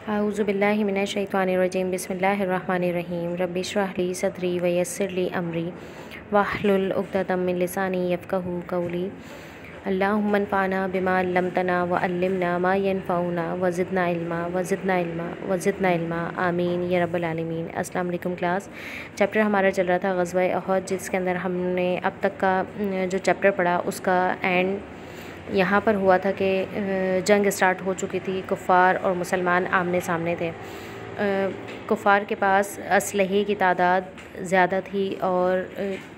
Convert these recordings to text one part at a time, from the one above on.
आऊज़ुबिल्लाहि मिनश्शैतानिर्रजीम बिस्मिल्लाहिर्रहमानिर्रहीम रब्बि इश्रह ली सदरी व यस्सिर ली अमरी वाहलुल उक़दतम मिन लिसानी यफ़क़हू क़ौली। अल्लाहुम्मा अन्फ़अना बिमा अल्लमतना व अल्लिमना मा यनफ़अुना व ज़िदना इल्मा आमीन या रब्बल आलमीन। अस्सलाम वालेकुम क्लास। चैप्टर हमारा चल रहा था ग़ज़वा उहद, जिसके अंदर हमने अब तक का जो चैप्टर पढ़ा उसका एंड यहाँ पर हुआ था कि जंग स्टार्ट हो चुकी थी। कुफ़ार और मुसलमान आमने सामने थे। कुफ़ार के पास असलहे की तादाद ज़्यादा थी और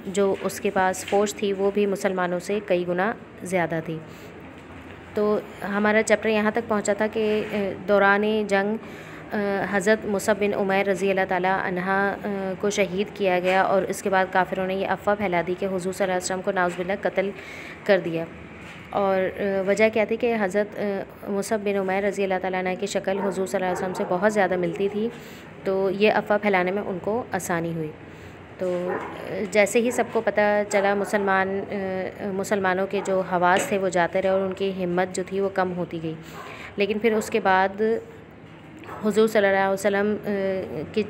जो उसके पास फ़ौज थी वो भी मुसलमानों से कई गुना ज़्यादा थी। तो हमारा चैप्टर यहाँ तक पहुँचा था कि दौरान जंग हज़रत मुसअब बिन उमैर रज़ी अल्लाह ताला अन्हा को शहीद किया गया और इसके बाद काफिरों ने ये अफ़वाह फैला दी कि हुज़ूर सल्लल्लाहु अलैहि वसल्लम को नाउज़ुबिल्लाह कत्ल कर दिया। और वजह क्या थी कि हज़रत मुसअब बिन उमैर रज़ी अल्लाह ताला अन्हा की शक्ल हुज़ूर सल्लल्लाहु अलैहि वसल्लम से बहुत ज़्यादा मिलती थी, तो ये अफ़वाह फैलाने में उनको आसानी हुई। तो जैसे ही सबको पता चला मुसलमानों के जो हवास थे वो जाते रहे और उनकी हिम्मत जो थी वो कम होती गई। लेकिन फिर उसके बाद हुज़ूर सल्लल्लाहु अलैहि वसल्लम की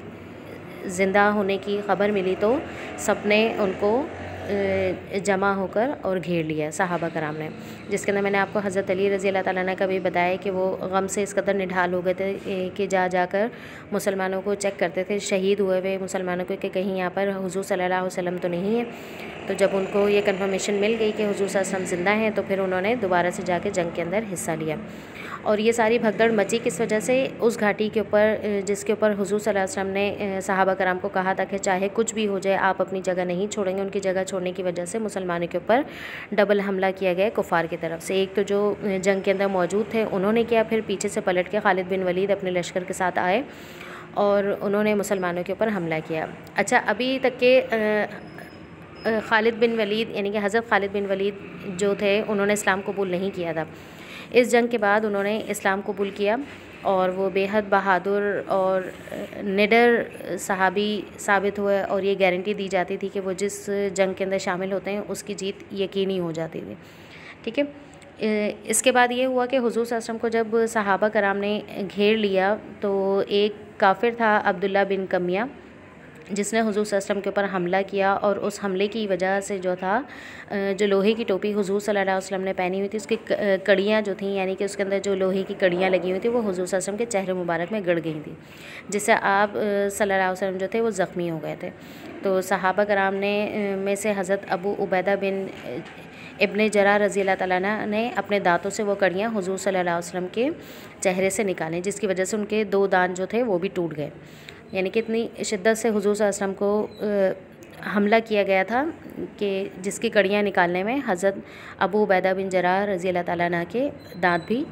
ज़िंदा होने की ख़बर मिली तो सब ने उनको जमा होकर और घेर लिया सहाबा कराम ने, जिसके अंदर मैंने आपको हज़रत अली रज़ी अल्लाह ताला अन्हु का भी बताया कि वो गम से इस कदर निढाल हो गए थे कि जाकर मुसलमानों को चेक करते थे, शहीद हुए हुए मुसलमानों को, कि कहीं यहाँ पर हुज़ूर सल्लल्लाहु अलैहि वसल्लम तो नहीं है। तो जब उनको ये कन्फर्मेशन मिल गई कि हुज़ूर सल्लल्लाहु अलैहि वसल्लम ज़िंदा हैं तो फिर उन्होंने दोबारा से जाके जंग के अंदर हिस्सा लिया। और ये सारी भगदड़ मची किस वजह से, उस घाटी के ऊपर जिसके ऊपर हुज़ूर सल्लल्लाहु अलैहि वसल्लम ने सहाबा कराम को कहा था कि चाहे कुछ भी हो जाए आप अपनी जगह नहीं छोड़ेंगे। उनकी जगह छोड़ने की वजह से मुसलमानों के ऊपर डबल हमला किया गया कुफ़ार की तरफ से। एक तो जो जंग के अंदर मौजूद थे उन्होंने किया, फिर पीछे से पलट के खालिद बिन वलीद अपने लश्कर के साथ आए और उन्होंने मुसलमानों के ऊपर हमला किया। अच्छा, अभी तक के खालिद बिन वलीद यानी कि हज़रत खालिद बिन वलीद जो थे उन्होंने इस्लाम कबूल नहीं किया था। इस जंग के बाद उन्होंने इस्लाम कबूल किया और वो बेहद बहादुर और निडर सहाबी साबित हुए और ये गारंटी दी जाती थी कि वो जिस जंग के अंदर शामिल होते हैं उसकी जीत यकीनी हो जाती थी। ठीक है। इसके बाद ये हुआ कि हुज़ूर सल्लल्लाहु अलैहि वसल्लम को जब सहाबा कराम ने घेर लिया तो एक काफिर था अब्दुल्ला बिन कमिया, जिसने हुज़ूर सल्लल्लाहु अलैहि वसल्लम के ऊपर हमला किया और उस हमले की वजह से जो था जो लोहे की टोपी हुज़ूर सल्लल्लाहु अलैहि वसल्लम ने पहनी हुई थी उसकी कड़ियाँ जो थी, यानी कि उसके अंदर जो लोहे की कड़ियाँ लगी हुई थी वो हुज़ूर सल्लल्लाहु अलैहि वसल्लम के चेहरे मुबारक में गड़ गई थी, जिससे आप सल्लल्लाहु अलैहि वसल्लम जो थे वो ज़ख्मी हो गए थे। तो सहाबा कराम ने में से हज़रत अबू उबैदा बिन इब्ने जराह रज़ी अल्लाह ताला अन्हु ने अपने दांतों से वो कड़ियाँ हुज़ूर सल्लल्लाहु अलैहि वसल्लम के चेहरे से निकालें, जिसकी वजह से उनके 2 दांत जो थे वो भी टूट गए। यानी कि इतनी शिद्दत से हुज़ूर सल्लल्लाहु अलैहि वसल्लम को हमला किया गया था कि जिसकी कड़ियाँ निकालने में हज़रत अबू उबैदा बिन जराह रज़ी अल्लाह ताला अन्हु के दांत भी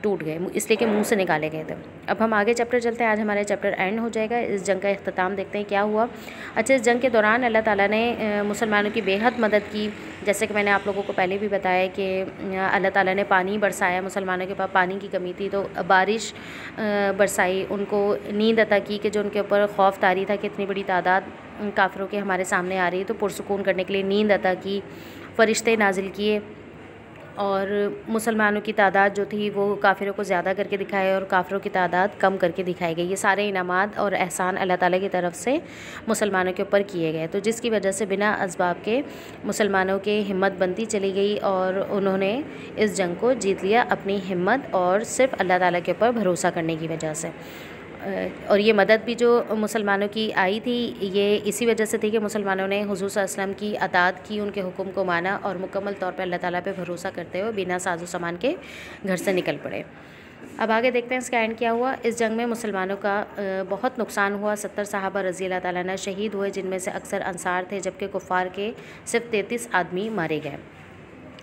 टूट गए, इसलिए कि मुंह से निकाले गए थे। अब हम आगे चैप्टर चलते हैं। आज हमारा चैप्टर एंड हो जाएगा। इस जंग का इख्तिताम देखते हैं क्या हुआ। अच्छा, इस जंग के दौरान अल्लाह ताला ने मुसलमानों की बेहद मदद की। जैसे कि मैंने आप लोगों को पहले भी बताया कि अल्लाह ताला ने पानी बरसाया, मुसलमानों के पास पानी की कमी थी तो बारिश बरसाई, उनको नींद अता की कि जो उनके ऊपर खौफ तारी था कि इतनी बड़ी तादाद काफिरों के हमारे सामने आ रही है, तो पुरसुकून करने के लिए नींद अता की, फ़रिश्ते नाजिल किए और मुसलमानों की तादाद जो थी वो काफिरों को ज़्यादा करके दिखाए और काफिरों की तादाद कम करके दिखाई गई। ये सारे इनामात और एहसान अल्लाह ताला की तरफ से मुसलमानों के ऊपर किए गए, तो जिसकी वजह से बिना असबाब के मुसलमानों के हिम्मत बनती चली गई और उन्होंने इस जंग को जीत लिया अपनी हिम्मत और सिर्फ़ अल्लाह ताला के ऊपर भरोसा करने की वजह से। और ये मदद भी जो मुसलमानों की आई थी ये इसी वजह से थी कि मुसलमानों ने हुज़ूर सल्लल्लाहु अलैहि वसल्लम की अताअत की, उनके हुक्म को माना और मुकम्मल तौर पे अल्लाह ताला पे भरोसा करते हुए बिना साजो सामान के घर से निकल पड़े। अब आगे देखते हैं इसका एंड क्या हुआ। इस जंग में मुसलमानों का बहुत नुकसान हुआ। 70 सहाबा रज़ी अल्लाह ताला अन्हु शहीद हुए, जिनमें से अक्सर अंसार थे, जबकि कुफ़ार के सिर्फ 33 आदमी मारे गए।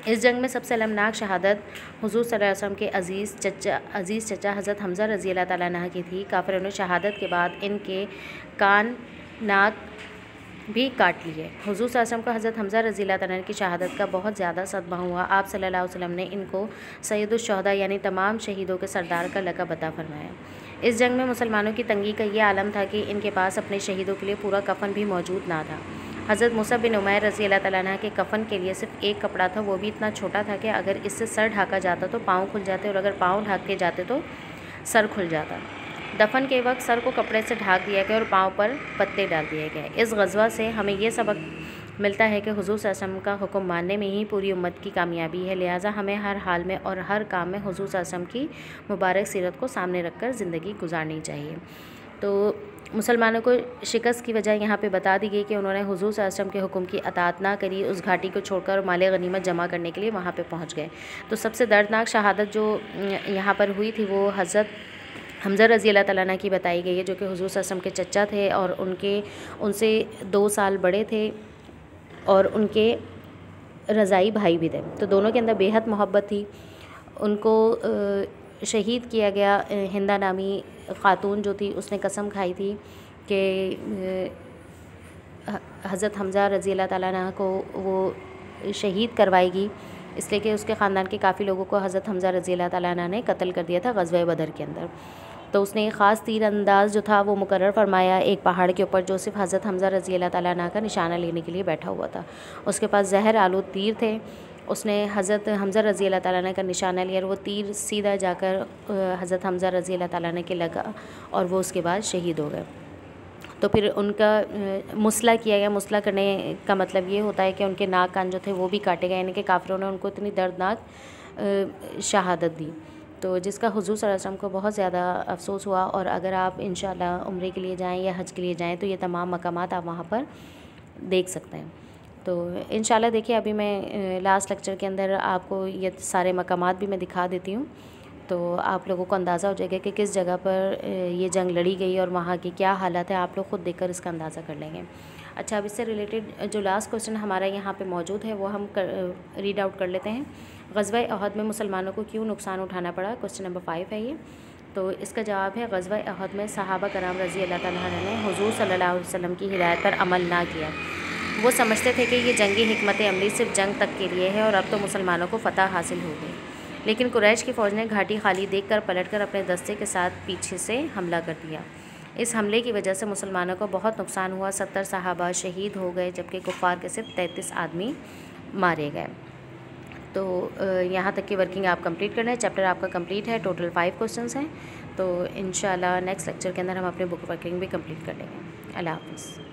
इस जंग में सबसे अलमनाक शहादत हुज़ूर सल्लल्लाहु अलैहि वसल्लम के अज़ीज़ चचा हज़रत हम्ज़ा रज़ी अल्लाह ताला अन्हु की थी। काफिरों ने शहादत के बाद इनके कान नाक भी काट लिए। हुज़ूर सल्लल्लाहु अलैहि वसल्लम को हज़रत हम्ज़ा रज़ी अल्लाह ताला अन्हु की शहादत का बहुत ज़्यादा सदमा हुआ। आप सल्लल्लाहु अलैहि वसल्लम ने इनको सैयदुश शुहदा यानी तमाम शहीदों के सरदार का लक़ब अता फरमाया। इस जंग में मुसलमानों की तंगी का ये आलम था कि इनके पास अपने शहीदों के लिए पूरा कफ़न भी मौजूद ना था। हज़रत मुसअब बिन उमैर रज़ी अल्लाह ताला अन्हु के कफ़न के लिए सिर्फ एक कपड़ा था, वो भी इतना छोटा था कि अगर इससे सर ढाका जाता तो पाँव खुल जाते और अगर पाँव ढाक के जाते तो सर खुल जाता। दफन के वक्त सर को कपड़े से ढक दिया गया और पाँव पर पत्ते डाल दिए गए। इस गज़वा से हमें ये सबक मिलता है कि हुज़ूर सल्लल्लाहु अलैहि वसल्लम का हुक्म मानने में ही पूरी उम्मत की कामयाबी है, लिहाजा हमें हर हाल में और हर काम में हुज़ूर सल्लल्लाहु अलैहि वसल्लम की मुबारक सीरत को सामने रखकर ज़िंदगी गुजारनी चाहिए। तो मुसलमानों को शिकस्त की वजह यहाँ पे बता दी गई कि उन्होंने हुज़ूर सल्लल्लाहु अलैहि वसल्लम के हुक्म की अताअत ना करी, उस घाटी को छोड़कर माल गनीमत जमा करने के लिए वहाँ पे पहुँच गए। तो सबसे दर्दनाक शहादत जो यहाँ पर हुई थी वो हज़रत हमज़ा रज़ी अल्लाह तआला अन्हु की बताई गई है, जो कि हुज़ूर सल्लल्लाहु अलैहि वसल्लम के चचा थे और उनसे 2 साल बड़े थे और उनके रज़ाई भाई भी थे। तो दोनों के अंदर बेहद मोहब्बत थी। उनको शहीद किया गया। हिंदा नामी ख़ातून जो थी उसने कसम खाई थी कि हज़रत हमज़ा रज़ी अल्लाह तआला अन्हु को वो शहीद करवाएगी, इसलिए कि उसके ख़ानदान के काफ़ी लोगों को हज़रत हमज़ा रज़ी अल्लाह तआला अन्हु ने कत्ल कर दिया था ग़ज़वा बदर के अंदर। तो उसने एक ख़ास तीर अंदाज़ जो था वो मुकर्रर फरमाया एक पहाड़ के ऊपर, जो सिर्फ हज़रत हमज़ा रज़ी अल्लाह तआला अन्हु का निशाना लेने के लिए बैठा हुआ था। उसके पास ज़हर आलूद तीर थे। उसने हज़रत हमज़ा रज़ी अल्लाह तआला अन्हु का निशाना लिया और वो तीर सीधा जाकर हज़रत हमज़ा रज़ी अल्लाह तआला अन्हु के लगा और वो उसके बाद शहीद हो गए। तो फिर उनका मुसला किया गया। मुसला करने का मतलब ये होता है कि उनके नाक कान जो थे वो भी काटे गए, यानी कि काफिरों ने उनको इतनी दर्दनाक शहादत दी, तो जिसका हुज़ूर सल्लल्लाहु अलैहि वसल्लम को बहुत ज़्यादा अफसोस हुआ। और अगर आप इंशाअल्लाह उम्रे के लिए जाएँ या हज के लिए जाएँ तो ये तमाम मकामात आप वहाँ पर देख सकते हैं। तो इंशाअल्लाह देखिए, अभी मैं लास्ट लेक्चर के अंदर आपको ये सारे मकामात भी मैं दिखा देती हूँ, तो आप लोगों को अंदाज़ा हो जाएगा कि किस जगह पर ये जंग लड़ी गई और वहाँ की क्या हालत है। आप लोग ख़ुद देखकर इसका अंदाज़ा कर लेंगे। अच्छा, अब इससे रिलेटेड जो लास्ट क्वेश्चन हमारा यहाँ पे मौजूद है वो हम रीड आउट कर लेते हैं। ग़ज़वा अहद में मुसलमानों को क्यों नुकसान उठाना पड़ा? क्वेश्चन नंबर 5 है ये। तो इसका जवाब है ग़ज़वा अहद में सहाबा कराम रज़ी अल्लाह तआला अन्हुम ने हुज़ूर सल्लल्लाहु अलैहि वसल्लम की हिदायत पर अमल ना किया। वो समझते थे कि ये जंगी हिकमत अमली सिर्फ जंग तक के लिए है और अब तो मुसलमानों को फ़तह हासिल हो गई। लेकिन कुरैश की फ़ौज ने घाटी खाली देखकर पलटकर अपने दस्ते के साथ पीछे से हमला कर दिया। इस हमले की वजह से मुसलमानों को बहुत नुकसान हुआ। 70 सहाबा शहीद हो गए, जबकि कुफ़ार के सिर्फ 33 आदमी मारे गए। तो यहाँ तक की वर्किंग आप कंप्लीट करना है। चैप्टर आपका कंप्लीट है। टोटल 5 क्वेश्चंस हैं। तो इंशाल्लाह नेक्स्ट लेक्चर के अंदर हम अपने बुक वर्किंग भी कंप्लीट कर लेंगे। अल्लाह हाफ़िज़।